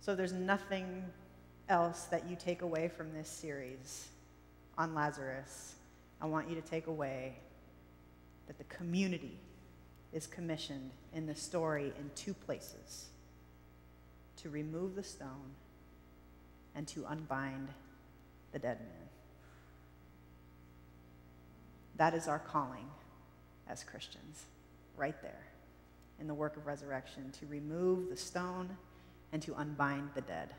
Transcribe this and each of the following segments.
So there's nothing else that you take away from this series on Lazarus. I want you to take away that the community is commissioned in the story in two places: to remove the stone and to unbind the dead man. That is our calling as Christians, right there in the work of resurrection, to remove the stone and to unbind the dead.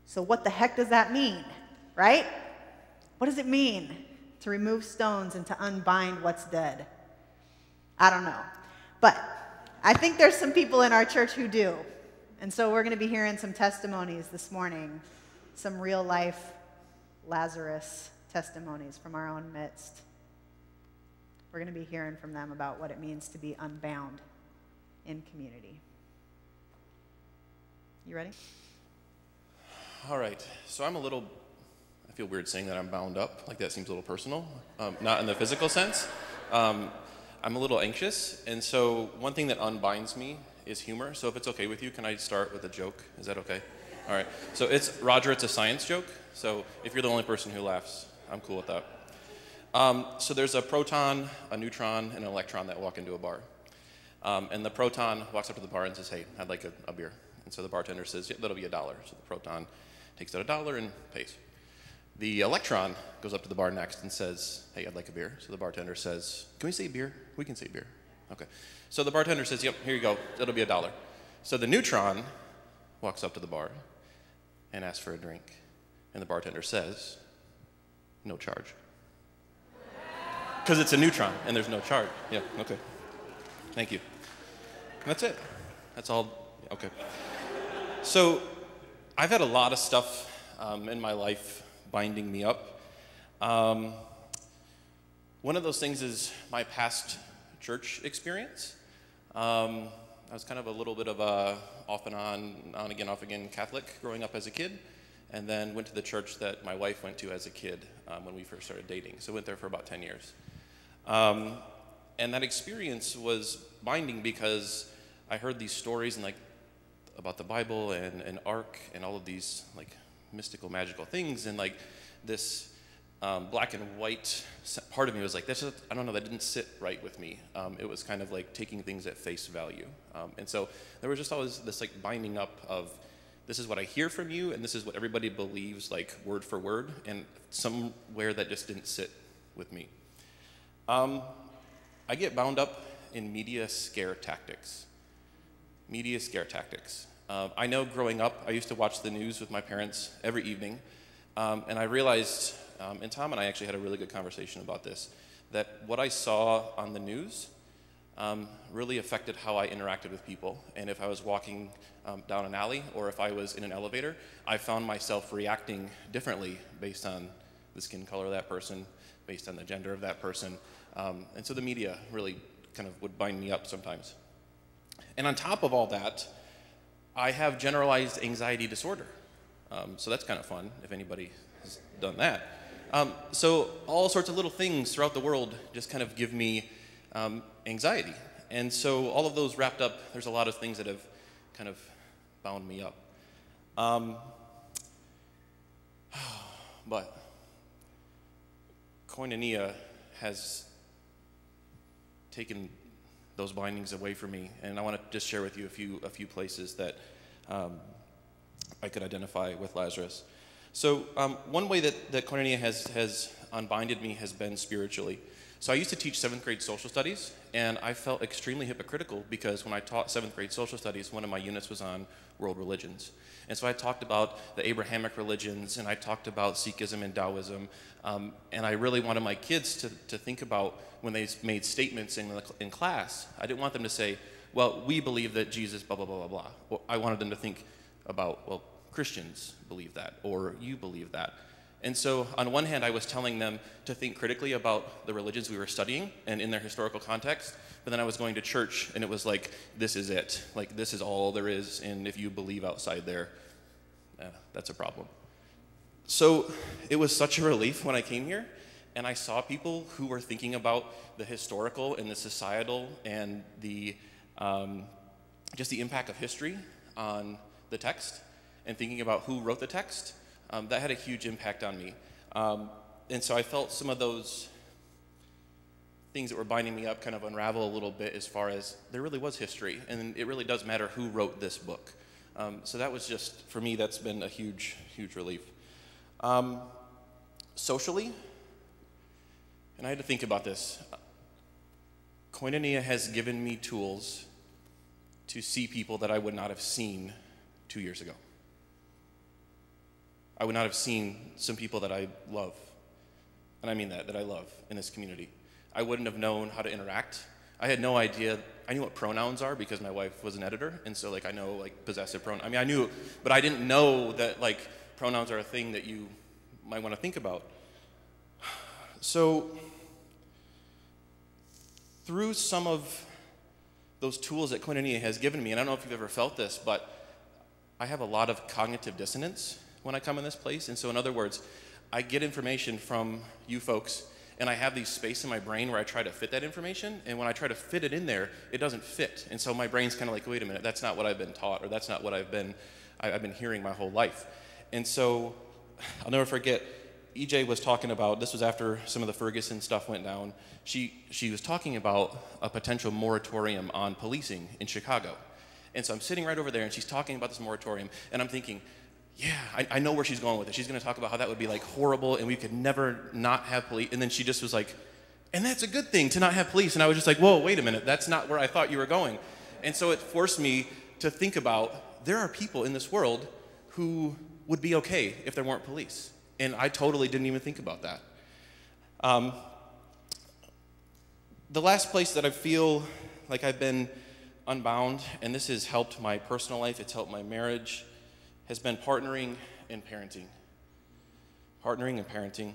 So what the heck does that mean, right? What does it mean to remove stones and to unbind what's dead? I don't know. But I think there's some people in our church who do. And so we're going to be hearing some testimonies this morning, some real life Lazarus testimonies from our own midst. We're going to be hearing from them about what it means to be unbound in community. You ready? All right. So I feel weird saying that I'm bound up. Like, that seems a little personal. Not in the physical sense. I'm a little anxious. And so one thing that unbinds me is humor. So if it's okay with you, can I start with a joke? Is that okay? All right. So Roger, it's a science joke. So if you're the only person who laughs, I'm cool with that. So there's a proton, a neutron, and an electron that walk into a bar. And the proton walks up to the bar and says, "Hey, I'd like a beer." And so the bartender says, "Yeah, that'll be $1." So the proton takes out $1 and pays. The electron goes up to the bar next and says, "Hey, I'd like a beer." So the bartender says, "Can we say beer?" "We can say beer." Okay. So the bartender says, "Yep, here you go. It'll be $1." So the neutron walks up to the bar and asks for a drink. And the bartender says, "No charge." Because it's a neutron and there's no charge. Yeah, okay. Thank you. That's it. That's all. Okay. So I've had a lot of stuff in my life binding me up. One of those things is my past church experience. I was kind of a little bit of a off again Catholic growing up as a kid, and then went to the church that my wife went to as a kid when we first started dating. So went there for about 10 years. And that experience was binding because I heard these stories and about the Bible and Ark and all of these mystical, magical things, and this black and white part of me was I don't know, that didn't sit right with me. It was kind of like taking things at face value. And so there was just always this binding up of, this is what I hear from you, and this is what everybody believes, word for word, and somewhere that just didn't sit with me. I get bound up in media scare tactics. Media scare tactics. I know growing up, I used to watch the news with my parents every evening, and I realized, and Tom and I actually had a really good conversation about this, that what I saw on the news really affected how I interacted with people. And if I was walking down an alley or if I was in an elevator, I found myself reacting differently based on the skin color of that person, based on the gender of that person. And so the media really kind of would bind me up sometimes. And on top of all that, I have generalized anxiety disorder. So that's kind of fun if anybody has done that. So all sorts of little things throughout the world just kind of give me anxiety. And so all of those wrapped up, there's a lot of things that have kind of bound me up. But Koinonia has taken those bindings away from me, and I want to just share with you a few places that I could identify with Lazarus. So one way that Koinonia has unbinded me has been spiritually. So I used to teach 7th grade social studies, and I felt extremely hypocritical because when I taught 7th grade social studies, one of my units was on world religions. And so I talked about the Abrahamic religions, and I talked about Sikhism and Taoism, and I really wanted my kids to think about when they made statements in class. I didn't want them to say, well, we believe that Jesus, blah, blah, blah, blah, blah. Well, I wanted them to think about, well, Christians believe that, or you believe that. And so on one hand, I was telling them to think critically about the religions we were studying and in their historical context, but then I was going to church, and it was like, this is it. Like, this is all there is, and if you believe outside there, that's a problem. So it was such a relief when I came here, and I saw people who were thinking about the historical and the societal and the just the impact of history on the text and thinking about who wrote the text, that had a huge impact on me. And so I felt some of those things that were binding me up kind of unravel a little bit as far as there really was history, and it really does matter who wrote this book. So that was just, for me, that's been a huge, huge relief. Socially, and I had to think about this, Koinonia has given me tools to see people that I would not have seen 2 years ago. I would not have seen some people that I love, and I mean that I love in this community. I wouldn't have known how to interact. I had no idea. I knew what pronouns are because my wife was an editor, and so like I know like possessive pronouns. I mean, I knew, but I didn't know that like pronouns are a thing that you might want to think about. So through some of those tools that Koinonia has given me, and I don't know if you've ever felt this, but I have a lot of cognitive dissonance when I come in this place. And so in other words, I get information from you folks, and I have these space in my brain where I try to fit that information, and when I try to fit it in there, it doesn't fit. And so my brain's kind of like, wait a minute, that's not what I've been taught, or that's not what I've been hearing my whole life. And so I'll never forget, EJ was talking about, this was after some of the Ferguson stuff went down, she was talking about a potential moratorium on policing in Chicago. And so I'm sitting right over there, and she's talking about this moratorium, and I'm thinking, yeah, I know where she's going with it. She's going to talk about how that would be like horrible and we could never not have police. And then she just was like, and that's a good thing to not have police. And I was just like, whoa, wait a minute. That's not where I thought you were going. And so it forced me to think about there are people in this world who would be okay if there weren't police. And I totally didn't even think about that. The last place that I feel like I've been unbound, and this has helped my personal life, it's helped my marriage, has been partnering and parenting. Partnering and parenting.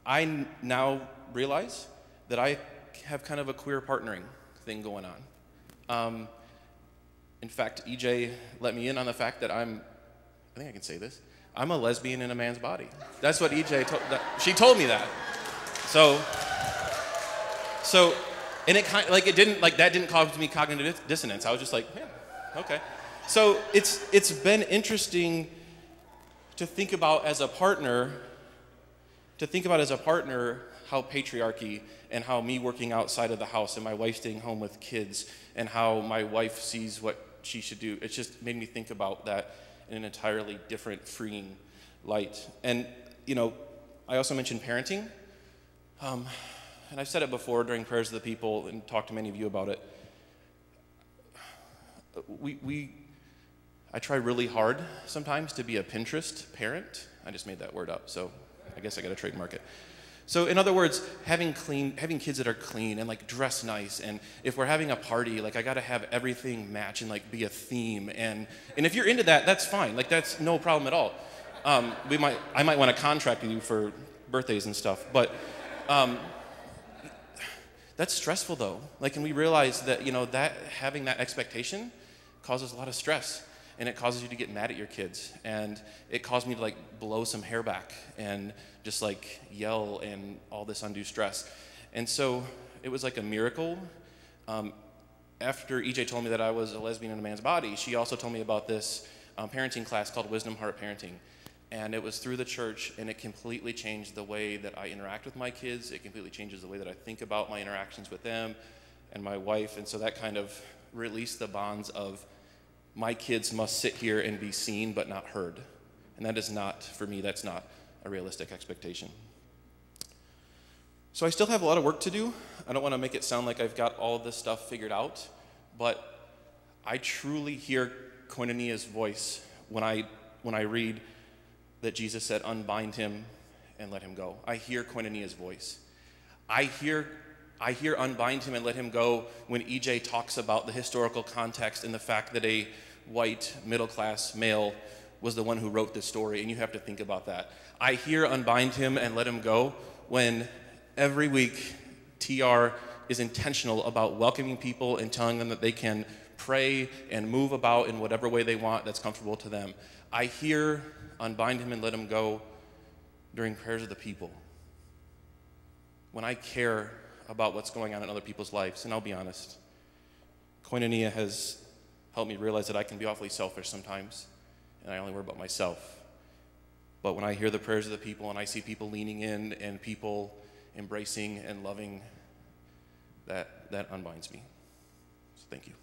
I now realize that I have kind of a queer partnering thing going on. In fact, EJ let me in on the fact that I think I can say this, I'm a lesbian in a man's body. That's what EJ told, she told me that. So, and it kind of, like it didn't, like that didn't cause me cognitive dissonance. I was just like, yeah, okay. So it's been interesting to think about as a partner, how patriarchy and how me working outside of the house and my wife staying home with kids and how my wife sees what she should do. It's just made me think about that in an entirely different, freeing light. And, you know, I also mentioned parenting. And I've said it before during prayers of the people and talked to many of you about it. I try really hard sometimes to be a Pinterest parent. I just made that word up, so I guess I got to trademark it. So in other words, having kids that are clean and like dress nice, and if we're having a party, like I got to have everything match and like be a theme. And if you're into that, that's fine. Like that's no problem at all. I might want to contract with you for birthdays and stuff, but that's stressful though. Like, and we realize that, you know, that having that expectation causes a lot of stress. And it causes you to get mad at your kids. And it caused me to like blow some hair back and just like yell and all this undue stress. And so it was like a miracle. After EJ told me that I was a lesbian in a man's body, she also told me about this parenting class called Wisdom Heart Parenting. And it was through the church, and it completely changed the way that I interact with my kids. It completely changes the way that I think about my interactions with them and my wife. And so that kind of released the bonds of my kids must sit here and be seen but not heard. And that is not, for me, that's not a realistic expectation. So I still have a lot of work to do. I don't want to make it sound like I've got all of this stuff figured out, but I truly hear Koinonia's voice when I read that Jesus said, unbind him and let him go. I hear Koinonia's voice. I hear unbind him and let him go when EJ talks about the historical context and the fact that a white middle-class male was the one who wrote this story, and you have to think about that. I hear unbind him and let him go when every week TR is intentional about welcoming people and telling them that they can pray and move about in whatever way they want that's comfortable to them. I hear unbind him and let him go during prayers of the people. When I care about what's going on in other people's lives, and I'll be honest, Koinonia has helped me realize that I can be awfully selfish sometimes, and I only worry about myself. But when I hear the prayers of the people and I see people leaning in and people embracing and loving, that unbinds me. So thank you.